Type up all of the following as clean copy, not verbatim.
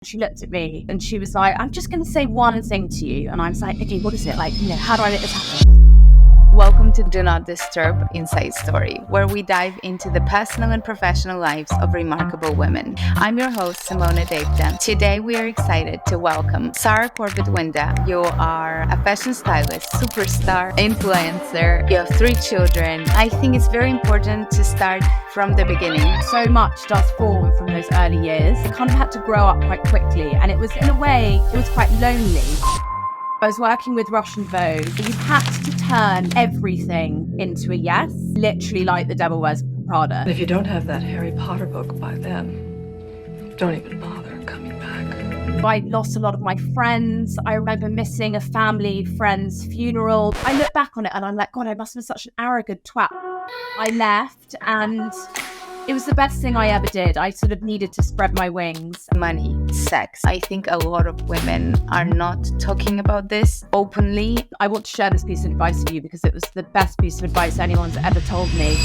She looked at me and she was like, I'm just going to say one thing to you. And I was like, okay, what is it? Like, how do I make this happen? Welcome to Do Not Disturb Inside Story, where we dive into the personal and professional lives of remarkable women. I'm your host, Simone Dejta. Today, we are excited to welcome Sarah Corbett-Winder. You are a fashion stylist, superstar, influencer. You have 3 children. I think it's very important to start from the beginning. So much does form from those early years. I kind of had to grow up quite quickly. And it was, in a way, it was quite lonely. I was working with Russian Vogue. You had to turn everything into a yes, literally like The Devil Wears Prada. If you don't have that Harry Potter book by then, don't even bother coming back. I lost a lot of my friends. I remember missing a family friend's funeral. I look back on it and I'm like, God, I must have been such an arrogant twat. I left and it was the best thing I ever did. I sort of needed to spread my wings. Money, sex. I think a lot of women are not talking about this openly. I want to share this piece of advice with you because it was the best piece of advice anyone's ever told me.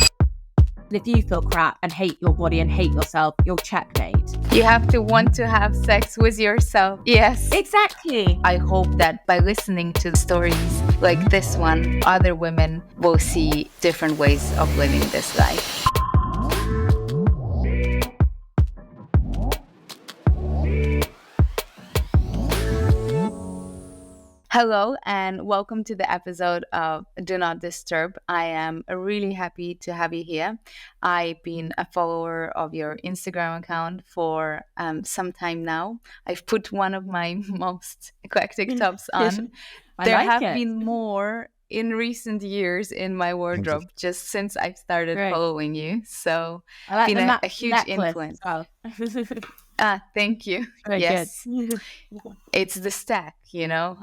If you feel crap and hate your body and hate yourself, you're checkmate. You have to want to have sex with yourself. Yes. Exactly. I hope that by listening to stories like this one, other women will see different ways of living this life. Hello and welcome to the episode of Do Not Disturb. I am really happy to have you here. I've been a follower of your Instagram account for some time now. I've put one of my most eclectic tops on. There have been more in recent years in my wardrobe just since I've started following you. So I like been a huge influence. Oh. Thank you. Very yes. Good. It's the stack,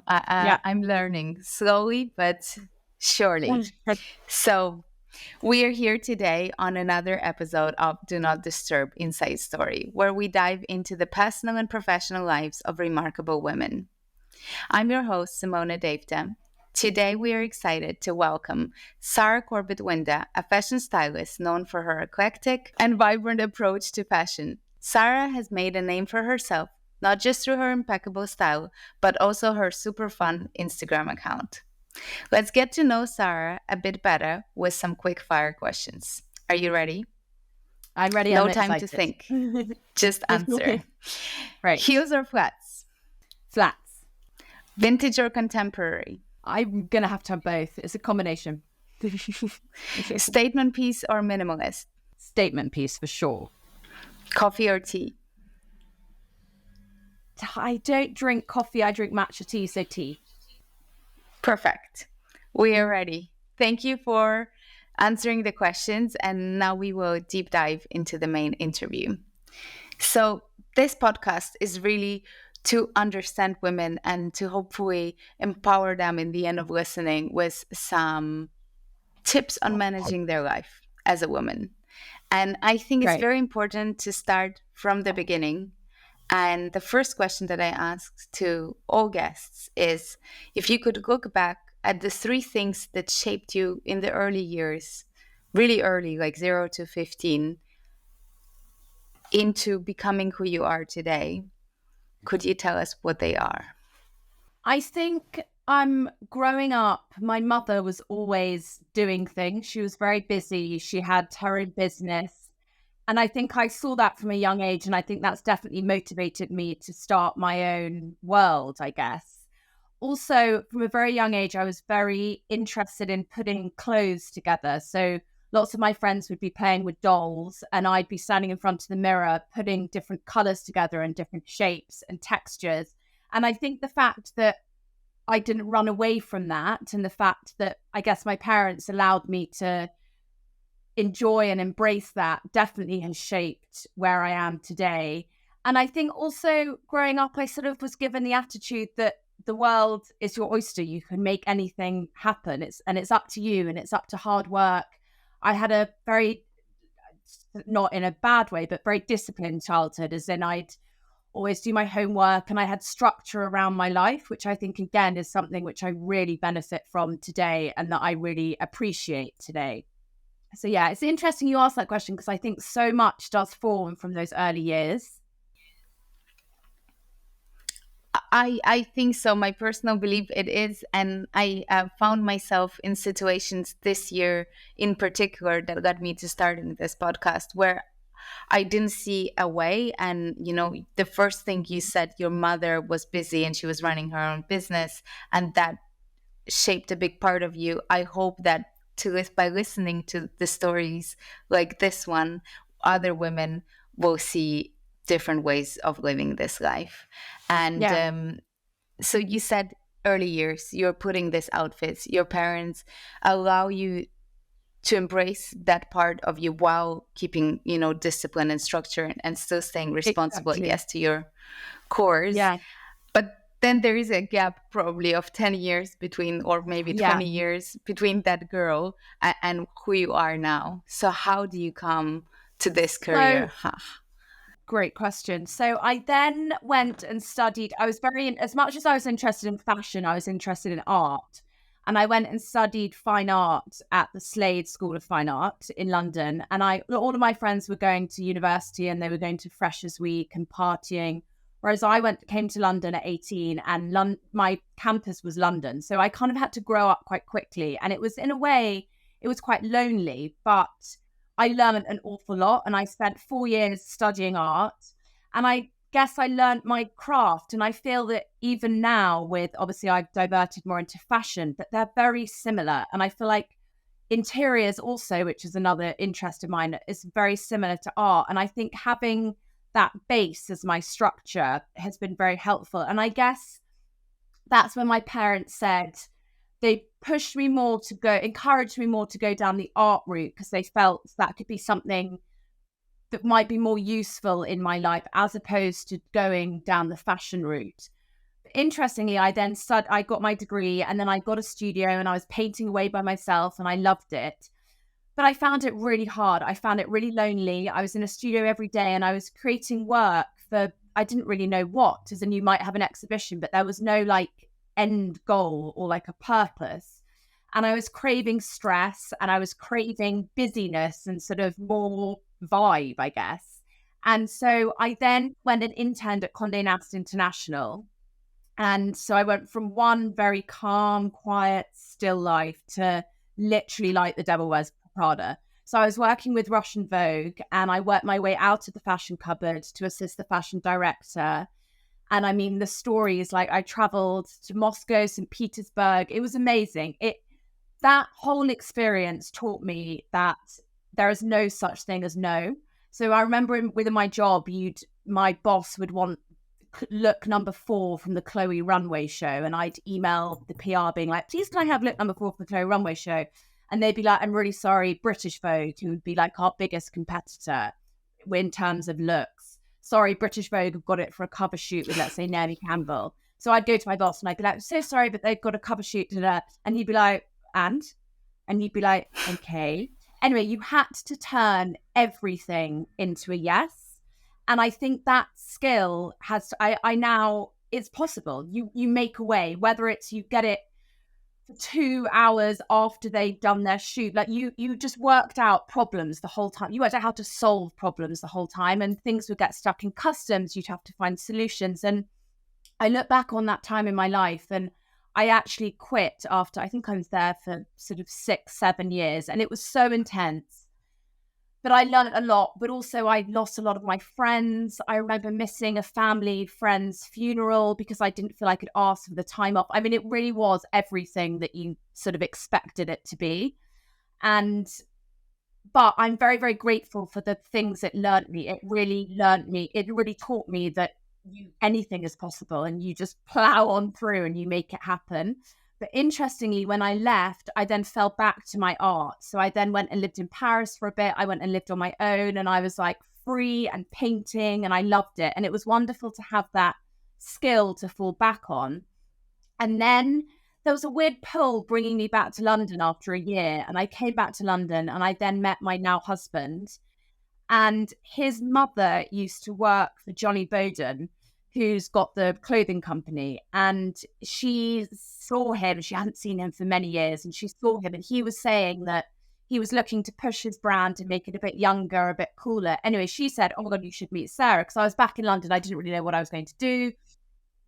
I'm learning slowly, but surely. So we are here today on another episode of Do Not Disturb Inside Story, where we dive into the personal and professional lives of remarkable women. I'm your host, Simone Dejta. Today, we are excited to welcome Sarah Corbett-Winder, a fashion stylist known for her eclectic and vibrant approach to fashion. Sarah has made a name for herself, not just through her impeccable style, but also her super fun Instagram account. Let's get to know Sarah a bit better with some quick fire questions. Are you ready? I'm ready. No time to think. Just answer. Right. Heels or flats? Flats. Vintage or contemporary? I'm going to have both. It's a combination. Statement piece or minimalist? Statement piece for sure. Coffee or tea? I don't drink coffee. I drink matcha tea, so tea. Perfect. We are ready. Thank you for answering the questions. And now we will deep dive into the main interview. So this podcast is really to understand women and to hopefully empower them in the end of listening with some tips on managing their life as a woman. And I think it's very important to start from the beginning. And the first question that I asked to all guests is, if you could look back at the 3 things that shaped you in the early years, really early, like 0 to 15, into becoming who you are today, could you tell us what they are? I think growing up, my mother was always doing things. She was very busy. She had her own business. And I think I saw that from a young age. And I think that's definitely motivated me to start my own world, I guess. Also, from a very young age, I was very interested in putting clothes together. So lots of my friends would be playing with dolls and I'd be standing in front of the mirror, putting different colors together and different shapes and textures. And I think the fact that I didn't run away from that, and the fact that I guess my parents allowed me to enjoy and embrace that, definitely has shaped where I am today. And I think also growing up, I sort of was given the attitude that the world is your oyster. You can make anything happen. It's up to you, and it's up to hard work. I had a very, not in a bad way, but very disciplined childhood, as in I'd always do my homework and I had structure around my life, which I think, again, is something which I really benefit from today and that I really appreciate today. So yeah, it's interesting you asked that question because I think so much does form from those early years. I think so. My personal belief it is. And I found myself in situations this year in particular that got me to starting this podcast where I didn't see a way. And, the first thing you said, your mother was busy and she was running her own business, and that shaped a big part of you. I hope that by listening to the stories like this one, other women will see different ways of living this life. And Yeah, so you said early years, you're putting these outfits, your parents allow you to embrace that part of you while keeping, discipline and structure and still staying responsible, exactly. yes, to your cores. Yeah, But then there is a gap probably of 10 years between, or maybe yeah. 20 years between that girl and who you are now. So how do you come to this So career? great question. So I then went and studied. I was as much as I was interested in fashion, I was interested in art. And I went and studied fine art at the Slade School of Fine Art in London. And all of my friends were going to university and they were going to Freshers Week and partying. Whereas I came to London at 18 and my campus was London. So I kind of had to grow up quite quickly. And it was, in a way, it was quite lonely, but I learned an awful lot. And I spent 4 years studying art. And I guess I learned my craft. And I feel that even now, with obviously I've diverted more into fashion, but they're very similar. And I feel like interiors also, which is another interest of mine, is very similar to art. And I think having that base as my structure has been very helpful. And I guess that's when my parents said, they encouraged me more to go down the art route, because they felt that could be something that might be more useful in my life as opposed to going down the fashion route. Interestingly, I got my degree and then I got a studio and I was painting away by myself and I loved it. But I found it really hard. I found it really lonely. I was in a studio every day and I was creating work for, I didn't really know what, as in you might have an exhibition, but there was no end goal or a purpose. And I was craving stress and I was craving busyness and sort of more vibe, I guess. And so I then went and interned at Condé Nast International. And so I went from one very calm, quiet, still life to literally like the devil wears Prada. So I was working with Russian Vogue and I worked my way out of the fashion cupboard to assist the fashion director. And I mean, the story is I traveled to Moscow, St. Petersburg. It was amazing. That whole experience taught me that there is no such thing as no. So I remember within my job, my boss would want look number 4 from the Chloe runway show. And I'd email the PR being like, please can I have look number 4 from the Chloe runway show? And they'd be like, I'm really sorry, British Vogue, who would be our biggest competitor in terms of looks. Sorry, British Vogue have got it for a cover shoot with, let's say, Naomi Campbell. So I'd go to my boss and I'd be like, so sorry, but they've got a cover shoot. And he'd be like, and he'd be like, okay. Anyway, you had to turn everything into a yes. And I think that skill I now, it's possible. You make a way, whether it's you get it for 2 hours after they've done their shoot. You just worked out problems the whole time. You worked out how to solve problems the whole time, and things would get stuck in customs. You'd have to find solutions. And I look back on that time in my life and I actually quit after, I think I was there for sort of 6-7 years, and it was so intense. But I learned a lot, but also I lost a lot of my friends. I remember missing a family friend's funeral because I didn't feel I could ask for the time off. I mean, it really was everything that you sort of expected it to be. But I'm very, very grateful for the things it learned me. It really taught me that anything is possible and you just plow on through and you make it happen. But interestingly, when I left, I then fell back to my art. So I then went and lived in Paris for a bit. I went and lived on my own and I was free and painting and I loved it. And it was wonderful to have that skill to fall back on. And then there was a weird pull bringing me back to London after a year. And I came back to London and I then met my now husband. And his mother used to work for Johnny Bowden, who's got the clothing company, and she saw him. She hadn't seen him for many years, and she saw him, and he was saying that he was looking to push his brand and make it a bit younger, a bit cooler. Anyway, she said, oh my God, you should meet Sarah, because I was back in London. I didn't really know what I was going to do.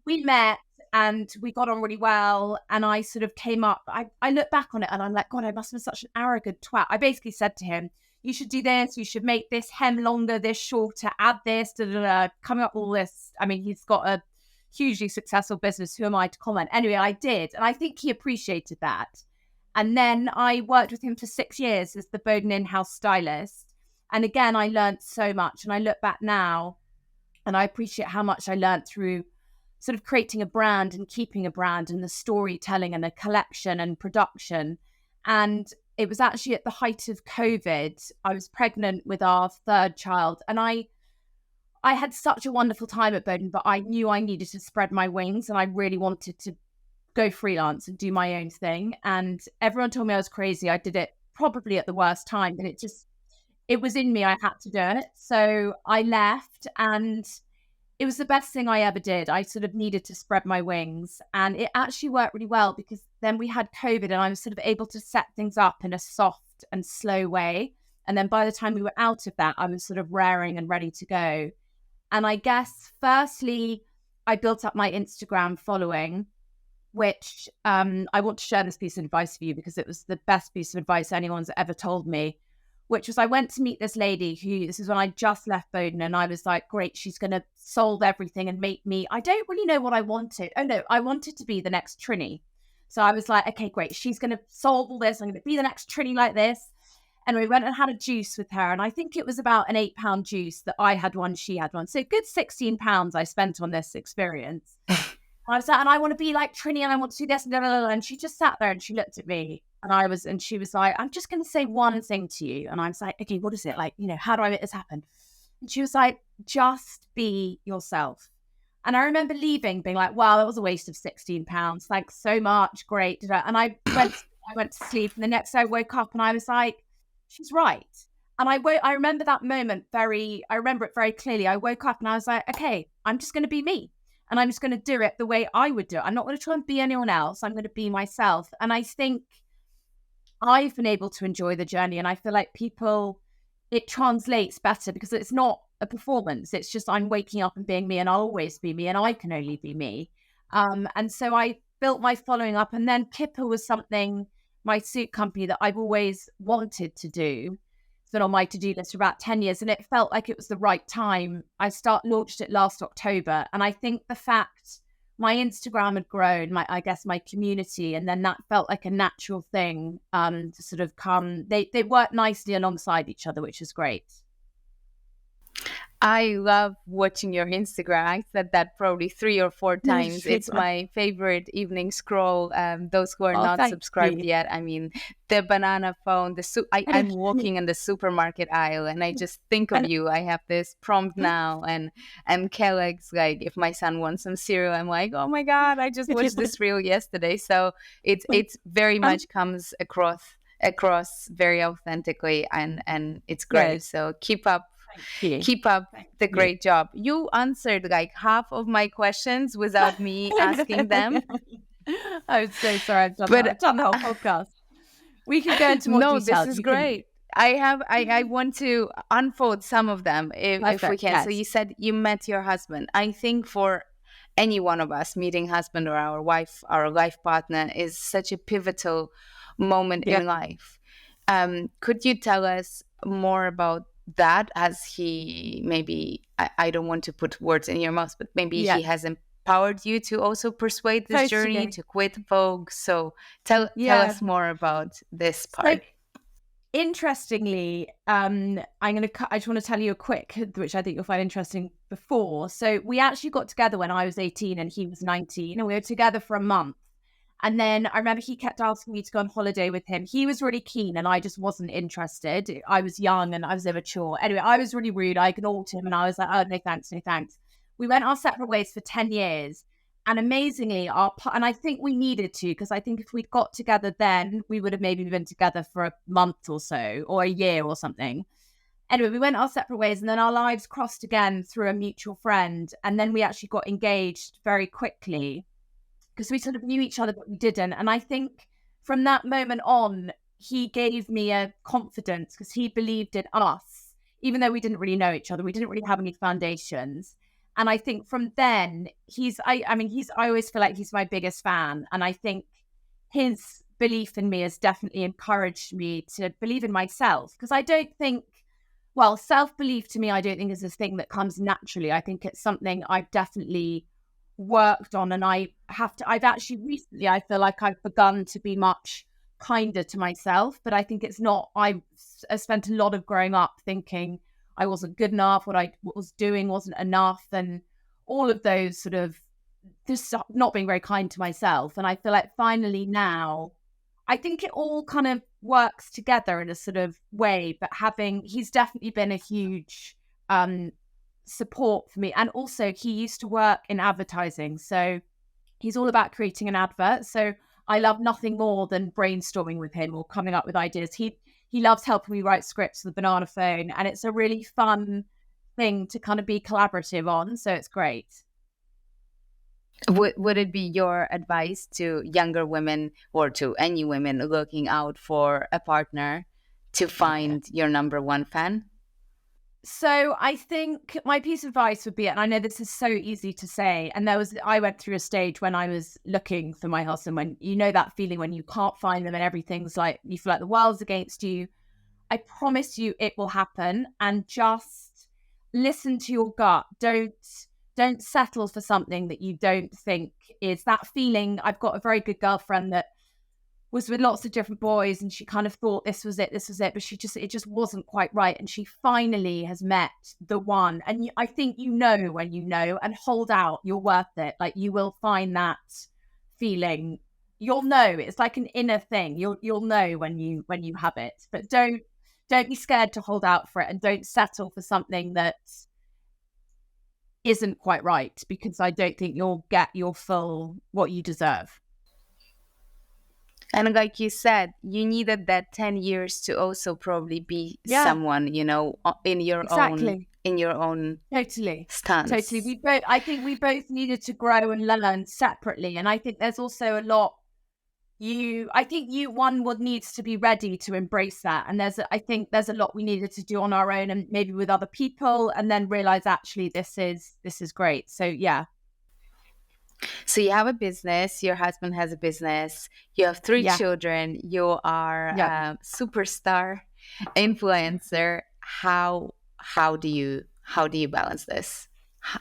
we met and we got on really well. And I sort of came up, I look back on it and I'm like, God, I must have been such an arrogant twat. I basically said to him, you should do this, you should make this hem longer, this shorter, add this, coming up with all this. I mean, he's got a hugely successful business. Who am I to comment? Anyway, I did. And I think he appreciated that. And then I worked with him for 6 years as the Bowden in-house stylist. And again, I learned so much. And I look back now and I appreciate how much I learned through sort of creating a brand and keeping a brand and the storytelling and the collection and production. And it was actually at the height of COVID. I was pregnant with our third child and I had such a wonderful time at Bowden, but I knew I needed to spread my wings and I really wanted to go freelance and do my own thing. And everyone told me I was crazy. I did it probably at the worst time, but it was in me. I had to do it. So I left and it was the best thing I ever did. I sort of needed to spread my wings and it actually worked really well because then we had COVID and I was sort of able to set things up in a soft and slow way. And then by the time we were out of that, I was sort of raring and ready to go. And I guess, firstly, I built up my Instagram following, which I want to share this piece of advice with you because it was the best piece of advice anyone's ever told me, which was I went to meet this lady this is when I just left Bowden and I was like, great, she's going to solve everything and make me, I don't really know what I wanted. Oh no, I wanted to be the next Trini. So I was like, okay, great, she's going to solve all this. I'm going to be the next Trini like this. And we went and had a juice with her. And I think it was about an £8 juice that I had one, she had one. So a good £16 I spent on this experience. I was like, and I want to be like Trini and I want to do this. And she just sat there and she looked at me and she was like, I'm just going to say one thing to you. And I was like, okay, what is it? Like, how do I make this happen? And she was like, just be yourself. And I remember leaving being like, wow, that was a waste of £16. Thanks so much. Great. And I went to sleep. And the next day I woke up and I was like, she's right. And I remember that moment I remember it very clearly. I woke up and I was like, okay, I'm just going to be me. And I'm just going to do it the way I would do it. I'm not going to try and be anyone else. I'm going to be myself. And I think I've been able to enjoy the journey. And I feel like it translates better because it's not a performance. It's just I'm waking up and being me and I'll always be me and I can only be me. And so I built my following up. And then Kipper was something, my suit company, that I've always wanted to do. It's been on my to-do list for about 10 years and it felt like it was the right time. I launched it last October. And I think the fact my Instagram had grown, I guess my community, and then that felt like a natural thing to sort of come. They work nicely alongside each other, which is great. I love watching your Instagram. I said that probably 3 or 4 times. It's my favorite evening scroll. Those who are not subscribed yet, I mean, the banana phone, I'm walking in the supermarket aisle and I just think of you. I have this prompt now and Kellogg's, like if my son wants some cereal, I'm like, oh my God, I just watched this reel yesterday. So it's very much comes across very authentically and it's great. Yes. So keep up the great job. You answered like half of my questions without me asking them. I'm so sorry. I've done the whole podcast. We could go into more details. No, this is great. I want to unfold some of them if we can. Yes. So you said you met your husband. I think for any one of us, meeting husband or our wife, our life partner is such a pivotal moment in life. Could you tell us more about that, as he maybe, I don't want to put words in your mouth, but maybe he has empowered you to also persuade this journey to quit Vogue. So tell us more about this part. So, interestingly, I just want to tell you a quick, which I think you'll find interesting before. So we actually got together when I was 18 and he was 19 and we were together for a month. And then I remember he kept asking me to go on holiday with him. He was really keen and I just wasn't interested. I was young and I was immature. Anyway, I was really rude. I ignored him and I was like, oh, no thanks, no thanks. We went our separate ways for 10 years. And amazingly, and I think we needed to, because I think if we'd got together then, we would have maybe been together for a month or so, or a year or something. Anyway, we went our separate ways and then our lives crossed again through a mutual friend. And then we actually got engaged very quickly, because we sort of knew each other, but we didn't. And I think from that moment on, he gave me a confidence because he believed in us, even though we didn't really know each other. We didn't really have any foundations. And I think from then I always feel like he's my biggest fan. And I think his belief in me has definitely encouraged me to believe in myself. Because I don't think, well, self-belief to me, I don't think is a thing that comes naturally. I think it's something I've definitely worked on. And I've actually recently, I feel like I've begun to be much kinder to myself. But I think it's not, I spent a lot of growing up thinking I wasn't good enough, what I was doing wasn't enough, and all of those sort of just not being very kind to myself. And I feel like finally now, I think it all kind of works together in a sort of way, but he's definitely been a huge support for me. And also he used to work in advertising. So he's all about creating an advert. So I love nothing more than brainstorming with him or coming up with ideas. He loves helping me write scripts with the banana phone. And it's a really fun thing to kind of be collaborative on. So it's great. Would it be your advice to younger women or to any women looking out for a partner to find your number one fan? So I think my piece of advice would be, and I know this is so easy to say, and I went through a stage when I was looking for my husband, when you know that feeling when you can't find them and everything's like, you feel like the world's against you. I promise you it will happen, and just listen to your gut. Don't settle for something that you don't think is that feeling. I've got a very good girlfriend that was with lots of different boys, and she kind of thought this was it, but it just wasn't quite right. And she finally has met the one. And I think when you know, and hold out, you're worth it. Like, you will find that feeling. You'll know. It's like an inner thing. You'll know when you have it. But don't be scared to hold out for it, and don't settle for something that isn't quite right, because I don't think you'll get your full what you deserve. And like you said, you needed that 10 years to also probably be someone, in your own totally stance. Totally. I think we both needed to grow and learn separately. And I think there's also a lot one would needs to be ready to embrace that. And I think there's a lot we needed to do on our own and maybe with other people, and then realize actually this is great. So yeah. So you have a business, your husband has a business, you have 3 children, you are a superstar influencer. How do you balance this?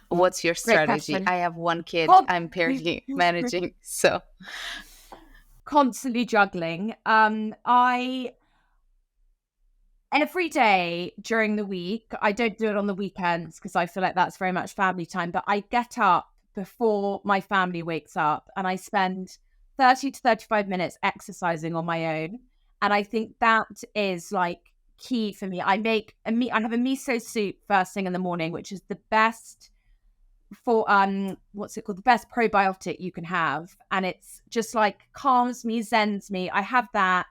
What's your strategy? I have 1 kid, I'm barely managing, so constantly juggling. Every day during the week, I don't do it on the weekends because I feel like that's very much family time, but I get up before my family wakes up and I spend 30 to 35 minutes exercising on my own. And I think that is like key for me. I have a miso soup first thing in the morning, which is the best for the best probiotic you can have. And it's just like calms me, zens me. I have that.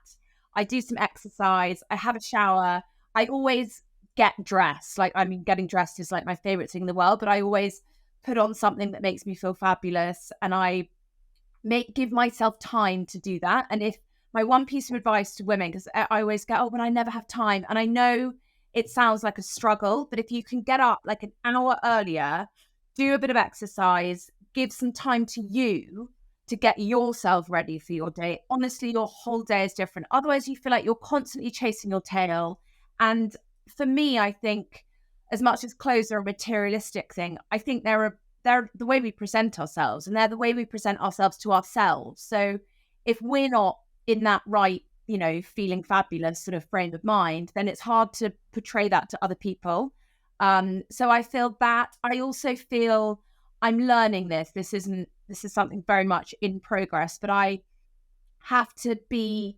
I do some exercise. I have a shower. I always get dressed. Getting dressed is like my favorite thing in the world, but I always put on something that makes me feel fabulous. And I give myself time to do that. And if my one piece of advice to women, because I always go, but I never have time. And I know it sounds like a struggle, but if you can get up like an hour earlier, do a bit of exercise, give some time to you to get yourself ready for your day. Honestly, your whole day is different. Otherwise, you feel like you're constantly chasing your tail. And for me, I think as much as clothes are a materialistic thing, I think they're the way we present ourselves, and they're the way we present ourselves to ourselves. So if we're not in that right, feeling fabulous sort of frame of mind, then it's hard to portray that to other people. So I feel that. I also feel I'm learning this. This is something very much in progress, but I have to be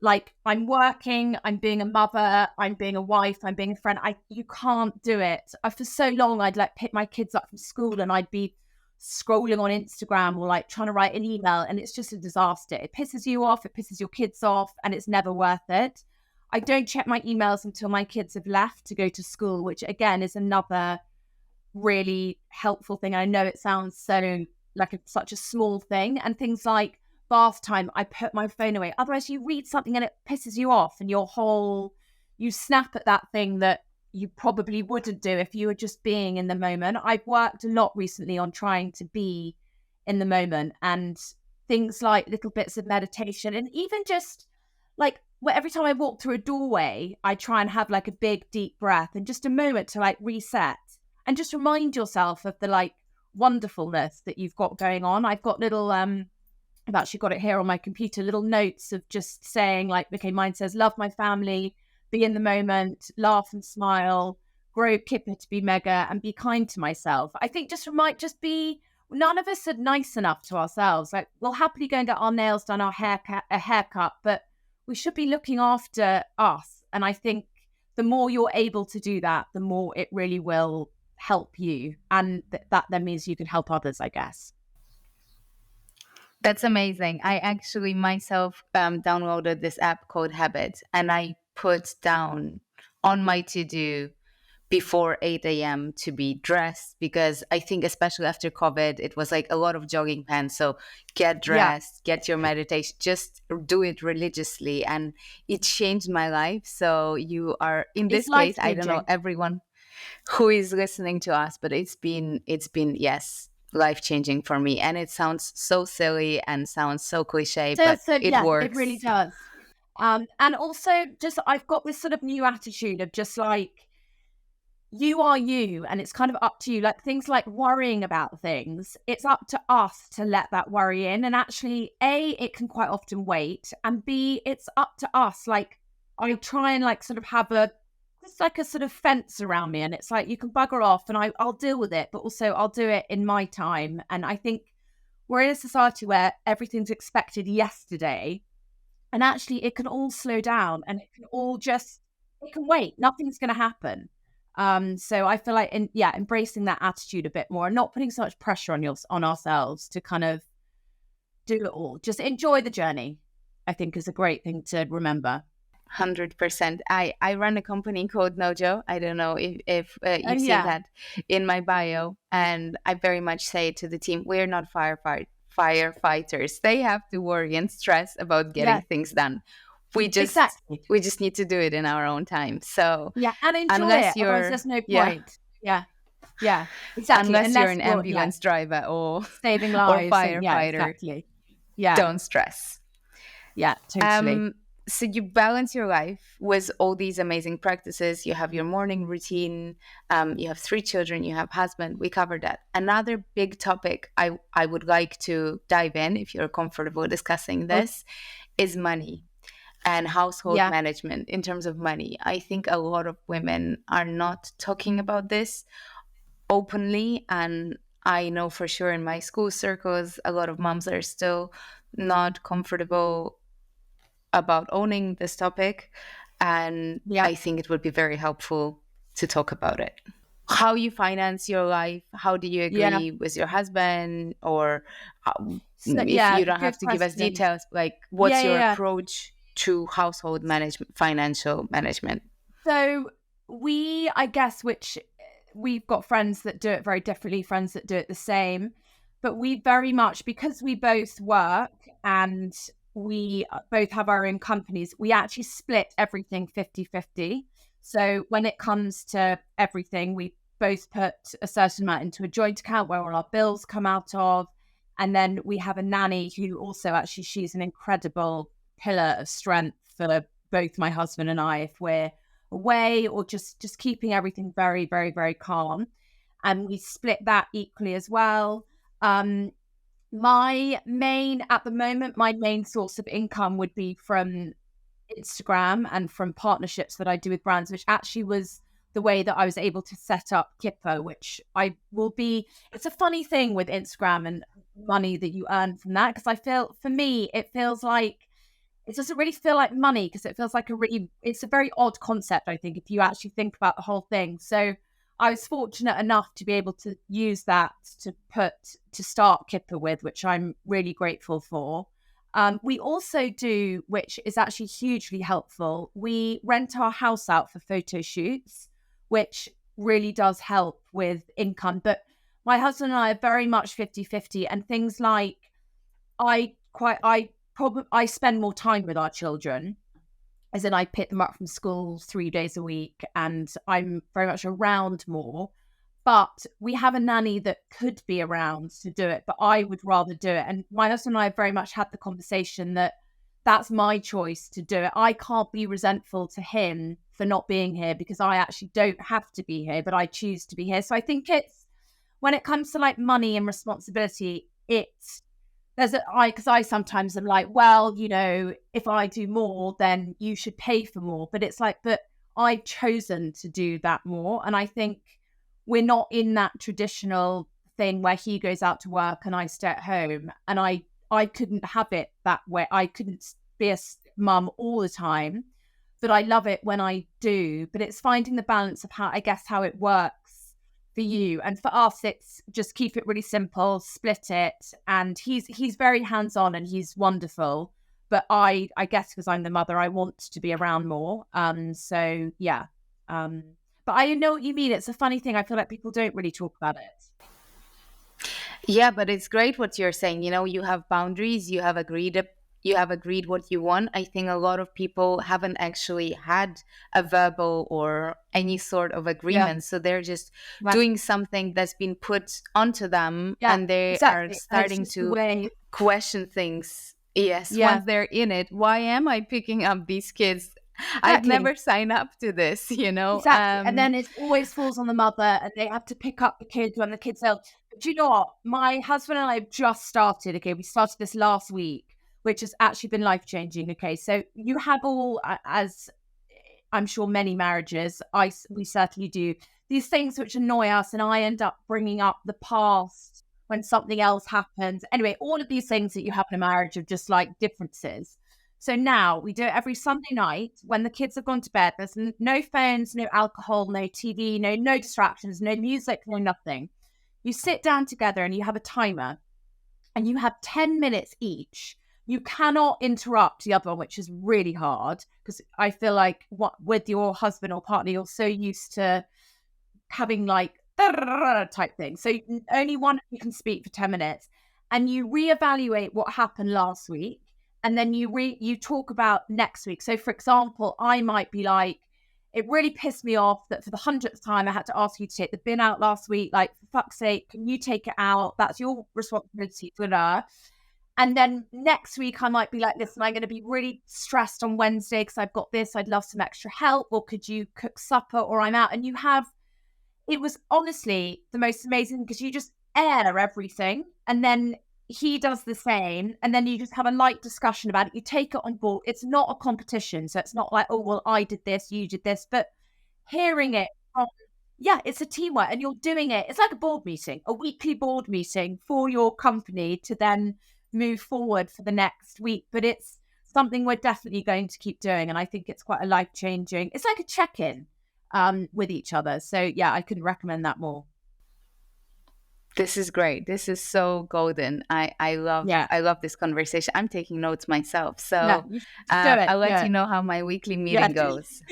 like, I'm working, I'm being a mother, I'm being a wife, I'm being a friend. You can't do it. For so long, I'd like pick my kids up from school and I'd be scrolling on Instagram or like trying to write an email, and it's just a disaster. It pisses you off, it pisses your kids off, and it's never worth it. I don't check my emails until my kids have left to go to school, which again is another really helpful thing. I know it sounds so like such a small thing, and things like bath time, I put my phone away. Otherwise you read something and it pisses you off, and you snap at that thing that you probably wouldn't do if you were just being in the moment. I've worked a lot recently on trying to be in the moment, and things like little bits of meditation, and even just like every time I walk through a doorway, I try and have like a big deep breath and just a moment to like reset and just remind yourself of the like wonderfulness that you've got going on. I've got little I've actually got it here on my computer, little notes of just saying like, okay, mine says love my family, be in the moment, laugh and smile, grow kipper to be mega, and be kind to myself. I think might just be, none of us are nice enough to ourselves. Like, we'll happily go and get our nails done, a haircut, but we should be looking after us. And I think the more you're able to do that, the more it really will help you. And that then means you can help others, I guess. That's amazing. I actually myself downloaded this app called Habit, and I put down on my to-do before 8 a.m. to be dressed, because I think especially after COVID, it was like a lot of jogging pants. So get dressed, get your meditation, just do it religiously. And it changed my life. So you are, in this case, I don't know everyone who is listening to us, but it's been, yes, life-changing for me. And it sounds so silly and sounds so cliche, but it works. It really does. And also just, I've got this sort of new attitude of just like, you are you, and it's kind of up to you. Like things like worrying about things, it's up to us to let that worry in. And actually, A, it can quite often wait, and B, it's up to us. Like I try and like sort of have it's like a sort of fence around me, and it's like you can bugger off and I'll deal with it, but also I'll do it in my time. And I think we're in a society where everything's expected yesterday, and actually it can all slow down, and it can wait. Nothing's going to happen. So I feel like embracing that attitude a bit more and not putting so much pressure on ourselves to kind of do it all. Just enjoy the journey, I think, is a great thing to remember. 100%. I run a company called Nojo. I don't know if you've seen that in my bio. And I very much say to the team, we're not firefighters. They have to worry and stress about getting things done. We just need to do it in our own time. So and enjoy it. There's no point. Yeah, exactly. Unless you're an ambulance driver or saving lives or firefighter, don't stress. Yeah, totally. So you balance your life with all these amazing practices. You have your morning routine. You have 3 children. You have husband. We covered that. Another big topic I would like to dive in, if you're comfortable discussing this, is money and household management in terms of money. I think a lot of women are not talking about this openly. And I know for sure in my school circles, a lot of moms are still not comfortable about owning this topic. And I think it would be very helpful to talk about it. How you finance your life, how do you agree with your husband, or if you don't have to give us details, like what's your approach to household management, financial management? So we've got friends that do it very differently, friends that do it the same, but we very much, because we both work and we both have our own companies, we actually split everything 50-50. So when it comes to everything, we both put a certain amount into a joint account where all our bills come out of. And then we have a nanny who also actually, she's an incredible pillar of strength for both my husband and I if we're away, or just keeping everything very, very, very calm. And we split that equally as well. My main source of income would be from Instagram and from partnerships that I do with brands, which actually was the way that I was able to set up Kippo, which it's a funny thing with Instagram and money that you earn from that. Because for me, it feels like, it doesn't really feel like money, because it feels like it's a very odd concept, I think, if you actually think about the whole thing. So I was fortunate enough to be able to use that to start Kipper with, which I'm really grateful for. We also do, which is actually hugely helpful, we rent our house out for photo shoots, which really does help with income. But my husband and I are very much 50-50, and things like I spend more time with our children. as in I pick them up from school 3 days a week and I'm very much around more. But we have a nanny that could be around to do it, but I would rather do it. And my husband and I very much had the conversation that that's my choice to do it. I can't be resentful to him for not being here because I actually don't have to be here, but I choose to be here. So I think it's, when it comes to like money and responsibility, because I sometimes am like, well, you know, if I do more, then you should pay for more. But it's like, but I've chosen to do that more. And I think we're not in that traditional thing where he goes out to work and I stay at home. And I couldn't have it that way. I couldn't be a mum all the time, but I love it when I do. But it's finding the balance of how it works for you. And for us, it's just keep it really simple, split it. And he's very hands-on and he's wonderful. But I guess because I'm the mother, I want to be around more. So yeah. But I know what you mean. It's a funny thing. I feel like people don't really talk about it. Yeah, but it's great what you're saying. You know, you have boundaries, you have agreed what you want. I think a lot of people haven't actually had a verbal or any sort of agreement. So they're just doing something that's been put onto them and they are starting to question things. Yes, once they're in it. Why am I picking up these kids? I've never signed up to this, you know. Exactly. And then it always falls on the mother and they have to pick up the kids when the kids are. But do you know what? My husband and I have just started. Okay, we started this last week, which has actually been life-changing. Okay, so you have all, as I'm sure many marriages, we certainly do, these things which annoy us, and I end up bringing up the past when something else happens. Anyway, all of these things that you have in a marriage are just like differences. So now we do it every Sunday night when the kids have gone to bed. There's no phones, no alcohol, no TV, no distractions, no music, no nothing. You sit down together and you have a timer and you have 10 minutes each. You cannot interrupt the other one, which is really hard because I feel like with your husband or partner, you're so used to having like type thing. So only one of you can speak for 10 minutes and you reevaluate what happened last week. And then you talk about next week. So, for example, I might be like, it really pissed me off that for the 100th time, I had to ask you to take the bin out last week. Like, for fuck's sake, can you take it out? That's your responsibility for that. And then next week, I might be like, listen, I'm going to be really stressed on Wednesday because I've got this. I'd love some extra help. Or could you cook supper? Or I'm out. And it was honestly the most amazing because you just air everything. And then he does the same, and then you just have a light discussion about it. You take it on board. It's not a competition, so it's not like, oh, well, I did this, you did this, but hearing it from, it's a teamwork, and you're doing it. It's like a board meeting, a weekly board meeting for your company to then move forward for the next week. But it's something we're definitely going to keep doing, and I think it's quite a life-changing. It's like a check-in with each other. So yeah, I couldn't recommend that more. This is great. This is so golden. I love this conversation. I'm taking notes myself. So I'll let you know how my weekly meeting goes.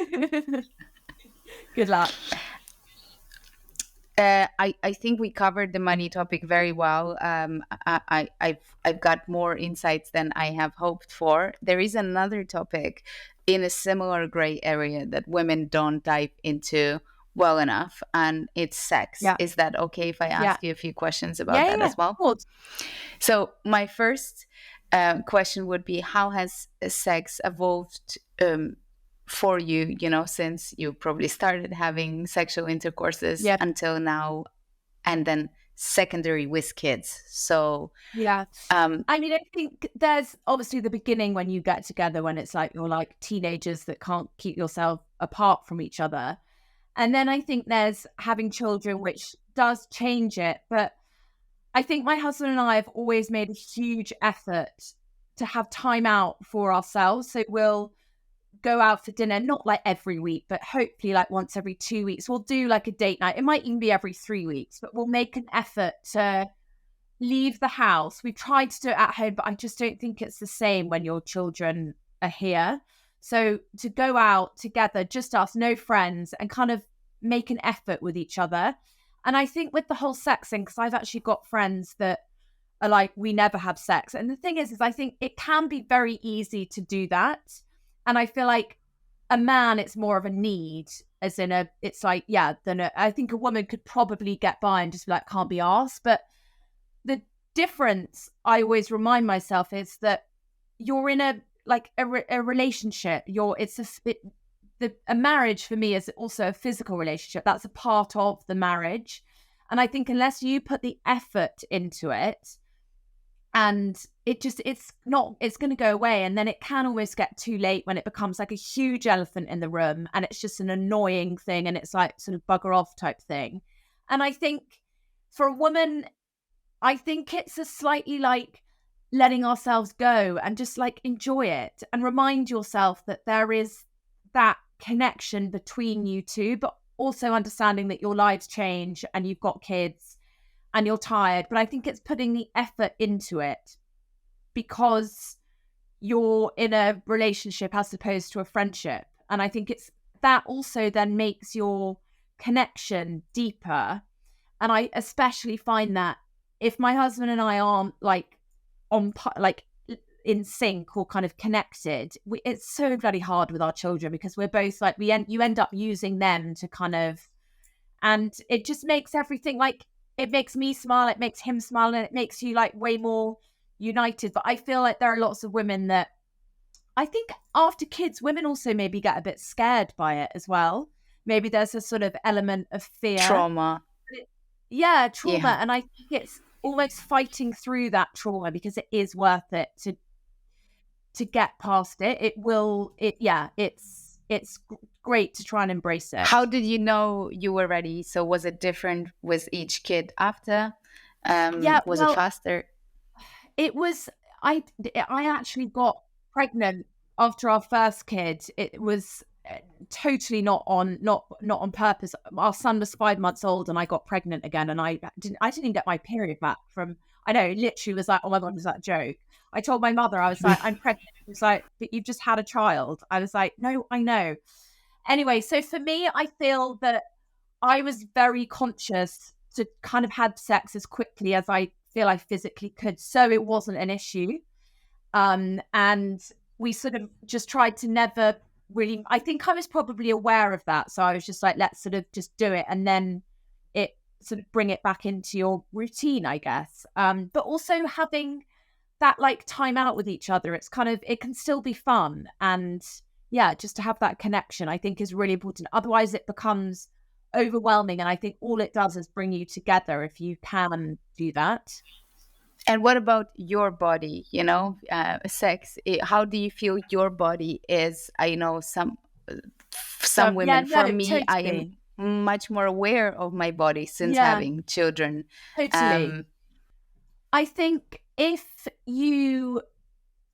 Good luck. I think we covered the money topic very well. I've got more insights than I have hoped for. There is another topic in a similar gray area that women don't dive into well enough, and it's sex. Is that okay if I ask you a few questions about that as well? So my first question would be, how has sex evolved for you, you know, since you probably started having sexual intercourses until now, and then secondary with kids? So I mean, I think there's obviously the beginning when you get together, when it's like you're like teenagers that can't keep yourself apart from each other. And then I think there's having children, which does change it. But I think my husband and I have always made a huge effort to have time out for ourselves. So we'll go out for dinner, not like every week, but hopefully like once every 2 weeks. We'll do like a date night. It might even be every 3 weeks, but we'll make an effort to leave the house. We've tried to do it at home, but I just don't think it's the same when your children are here. So to go out together, just us, no friends, and kind of make an effort with each other. And I think with the whole sex thing, because I've actually got friends that are like, we never have sex. And the thing is I think it can be very easy to do that. And I feel like a man, it's more of a need, as in it's like, I think a woman could probably get by and just be like, can't be asked. But the difference I always remind myself is that you're in a relationship. A marriage for me is also a physical relationship. That's a part of the marriage. And I think unless you put the effort into it, and it's going to go away. And then it can almost get too late when it becomes like a huge elephant in the room and it's just an annoying thing. And it's like sort of bugger off type thing. And I think for a woman, I think it's a slightly like letting ourselves go and just like enjoy it and remind yourself that there is that connection between you two, but also understanding that your lives change and you've got kids and you're tired. But I think it's putting the effort into it because you're in a relationship as opposed to a friendship. And I think it's that also then makes your connection deeper. And I especially find that if my husband and I aren't like in sync or kind of connected, it's so bloody hard with our children because we're both like, you end up using them to kind of, and it just makes everything like, it makes me smile, it makes him smile, and it makes you like way more united. But I feel like there are lots of women that I think after kids, women also maybe get a bit scared by it as well. Maybe there's a sort of element of fear. Trauma. Trauma. Yeah. And I think it's almost fighting through that trauma because it is worth it to get past it. It's great to try and embrace it. How did you know you were ready? So was it different with each kid after? Was it faster? It was, I actually got pregnant after our first kid. It was totally not on purpose. Our son was 5 months old and I got pregnant again, and I didn't even get my period back from, I know, literally was like, oh my God, was that a joke? I told my mother, I was like, I'm pregnant. She was like, but you've just had a child. I was like, no, I know. Anyway, so for me, I feel that I was very conscious to kind of have sex as quickly as I feel I physically could. So it wasn't an issue. And we sort of just tried to never really, I think I was probably aware of that. So I was just like, let's sort of just do it. And then it sort of bring it back into your routine, I guess. But also having that like time out with each other, it's kind of, it can still be fun. And just to have that connection, I think is really important. Otherwise it becomes overwhelming. And I think all it does is bring you together if you can do that. And what about your body, sex? How do you feel your body is? I know some women, for me, totally. I am much more aware of my body since having children. Totally. I think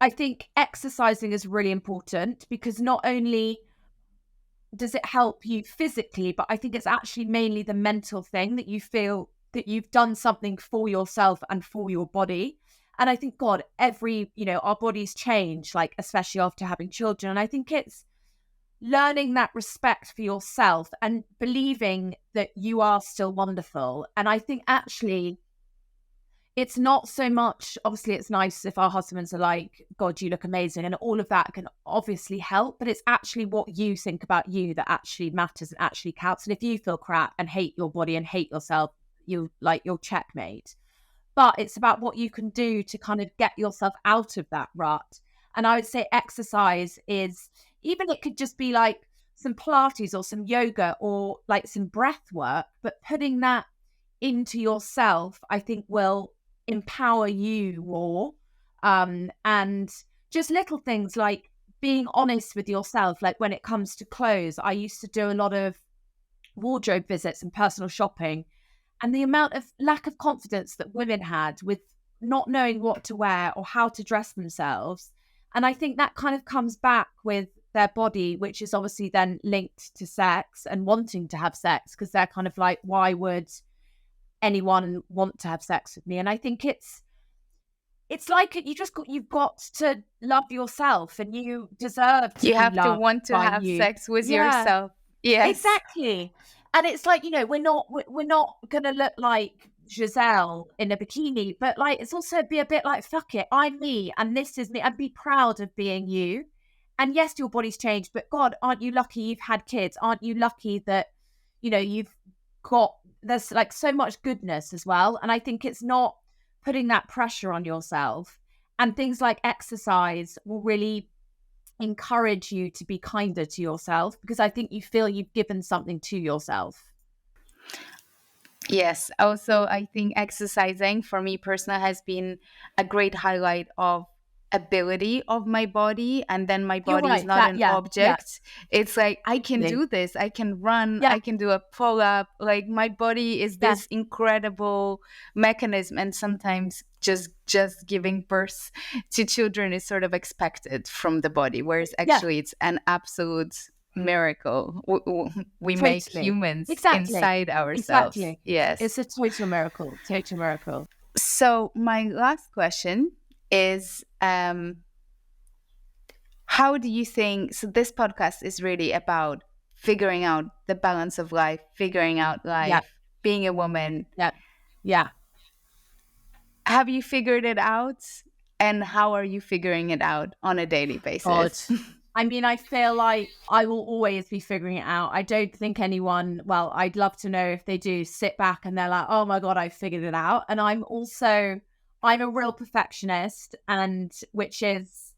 I think exercising is really important because not only does it help you physically, but I think it's actually mainly the mental thing that you feel that you've done something for yourself and for your body. And I think, God, our bodies change, like, especially after having children. And I think it's learning that respect for yourself and believing that you are still wonderful. And I think actually it's not so much, obviously it's nice if our husbands are like, God, you look amazing. And all of that can obviously help, but it's actually what you think about you that actually matters and actually counts. And if you feel crap and hate your body and hate yourself, you're checkmate. But it's about what you can do to kind of get yourself out of that rut. And I would say exercise is, even it could just be like some Pilates or some yoga or like some breath work, but putting that into yourself, I think will empower you more. And just little things like being honest with yourself. Like when it comes to clothes, I used to do a lot of wardrobe visits and personal shopping. And the amount of lack of confidence that women had with not knowing what to wear or how to dress themselves. And I think that kind of comes back with their body, which is obviously then linked to sex and wanting to have sex, because they're kind of like, why would anyone want to have sex with me? And I think it's like you've got to love yourself, and you deserve to you have to want to have sex with yourself. Yes, exactly. And it's like, we're not gonna look like Giselle in a bikini, but like it's also be a bit like, fuck it, I'm me and this is me, and be proud of being you. And yes, your body's changed, but God, aren't you lucky you've had kids? Aren't you lucky that, you've got, there's like so much goodness as well. And I think it's not putting that pressure on yourself, and things like exercise will really encourage you to be kinder to yourself, because I think you feel you've given something to yourself. Yes. Also, I think exercising for me personally has been a great highlight of ability of my body. And then my body is not an object. It's like, I can do this. I can run. I can do a pull up. Like, my body is this incredible mechanism. And sometimes just giving birth to children is sort of expected from the body, whereas actually it's an absolute miracle. We make humans inside ourselves. Yes, it's a total miracle. So my last question is, how do you think, so this podcast is really about figuring out the balance of life, figuring out life, being a woman. Have you figured it out? And how are you figuring it out on a daily basis? I mean, I feel like I will always be figuring it out. I don't think anyone, well, I'd love to know if they do sit back and they're like, oh my God, I figured it out. And I'm a real perfectionist, and which is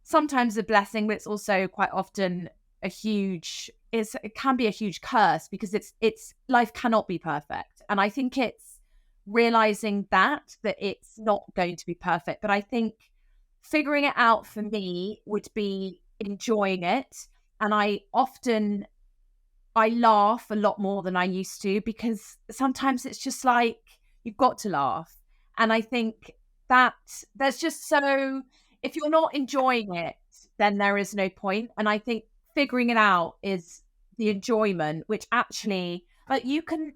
sometimes a blessing, but it's also quite often it can be a huge curse, because it's life cannot be perfect. And I think it's realizing that it's not going to be perfect. But I think figuring it out for me would be enjoying it. And I laugh a lot more than I used to, because sometimes it's just like, you've got to laugh. And I think that there's just if you're not enjoying it, then there is no point. And I think figuring it out is the enjoyment, which actually, like, you can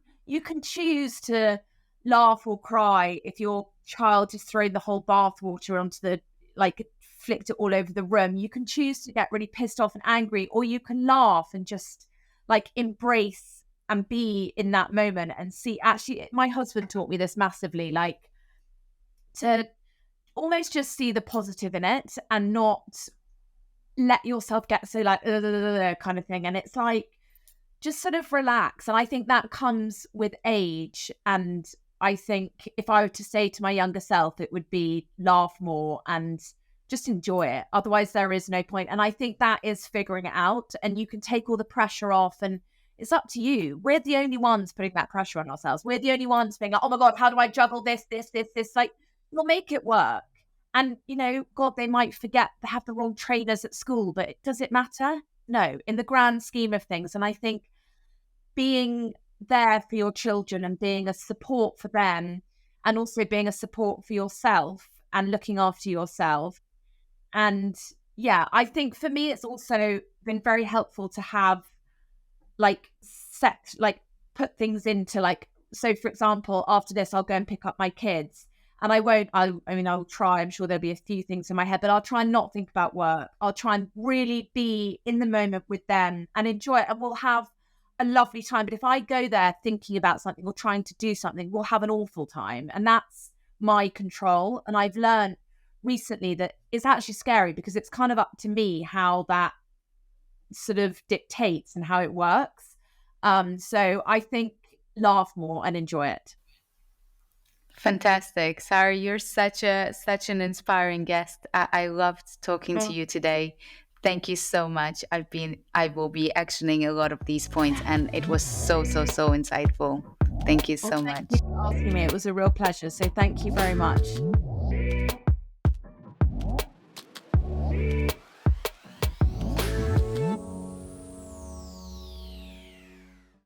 choose to laugh or cry if your child just thrown the whole bathwater onto flicked it all over the room. You can choose to get really pissed off and angry, or you can laugh and just embrace and be in that moment and see. Actually, my husband taught me this massively, to almost just see the positive in it and not let yourself get so kind of thing. And it's just sort of relax. And I think that comes with age. And I think if I were to say to my younger self, it would be laugh more and just enjoy it. Otherwise, there is no point. And I think that is figuring it out, and you can take all the pressure off, and it's up to you. We're the only ones putting that pressure on ourselves. We're the only ones being like, oh my God, how do I juggle this? Like, you'll make it work. And, God, they might forget they have the wrong trainers at school, but does it matter? No, in the grand scheme of things. And I think being there for your children and being a support for them, and also being a support for yourself and looking after yourself. And I think for me, it's also been very helpful to have put things into so for example, after this, I'll go and pick up my kids, and I'll try, I'm sure there'll be a few things in my head, but I'll try and not think about work. I'll try and really be in the moment with them and enjoy it, and we'll have a lovely time. But if I go there thinking about something or trying to do something, we'll have an awful time. And that's my control. And I've learned recently that it's actually scary, because it's kind of up to me how that sort of dictates and how it works. So I think laugh more and enjoy it. Fantastic. Sarah, you're such an inspiring guest. I loved talking to you today. Thank you so much. I will be actioning a lot of these points, and it was so insightful. Thank you so much. Thank you for asking me. It was a real pleasure. So thank you very much.